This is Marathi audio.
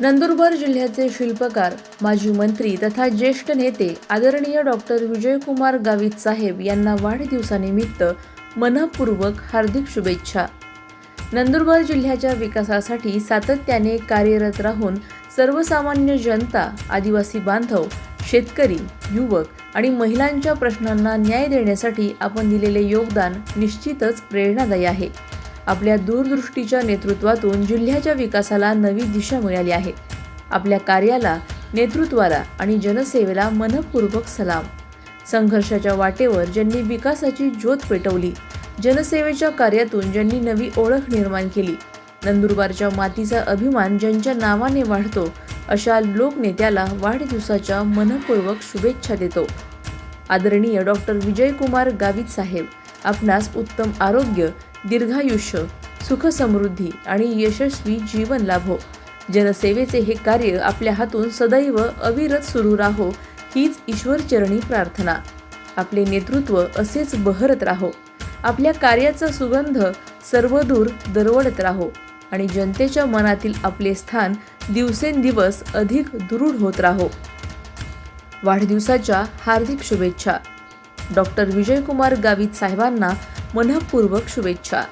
नंदुरबार जिल्ह्याचे शिल्पकार, माजी मंत्री तथा ज्येष्ठ नेते आदरणीय डॉक्टर विजयकुमार गावित साहेब यांना वाढदिवसानिमित्त मनःपूर्वक हार्दिक शुभेच्छा। नंदुरबार जिल्ह्याच्या विकासासाठी सातत्याने कार्यरत राहून सर्वसामान्य जनता, आदिवासी बांधव, शेतकरी, युवक आणि महिलांच्या प्रश्नांना न्याय देण्यासाठी आपण दिलेले योगदान निश्चितच प्रेरणादायी आहे। आपल्या दूरदृष्टीच्या नेतृत्वातून जिल्ह्याच्या विकासाला नवी दिशा मिळाली आहे। आपल्या कार्याला, नेतृत्वाला आणि जनसेवेला मनःपूर्वक सलाम। संघर्षाच्या वाटेवर ज्यांनी विकासाची ज्योत पेटवली, जनसेवेच्या कार्यातून ज्यांनी नवी ओळख निर्माण केली, नंदुरबारच्या मातीचा अभिमान ज्यांच्या नावाने वाढतो, अशा लोकनेत्याला वाढदिवसाच्या मनःपूर्वक शुभेच्छा देतो। आदरणीय डॉक्टर विजयकुमार गावित साहेब, आपणास उत्तम आरोग्य, दीर्घायुष्य, सुख समृद्धी आणि यशस्वी जीवन लाभो। जनसेवेचे हे कार्य आपल्या हातून सदैव अविरत सुरू राहो, हीच ईश्वरचरणी प्रार्थना। आपले नेतृत्व असेच बहरत राहो, आपल्या कार्याचा सुगंध सर्वदूर दरवळत राहो आणि जनतेच्या मनातील आपले स्थान दिवसेंदिवस अधिक दृढ होत राहो। वाढदिवसाच्या हार्दिक शुभेच्छा। डॉक्टर विजयकुमार गावित साहेबांना मनःपूर्वक शुभेच्छा।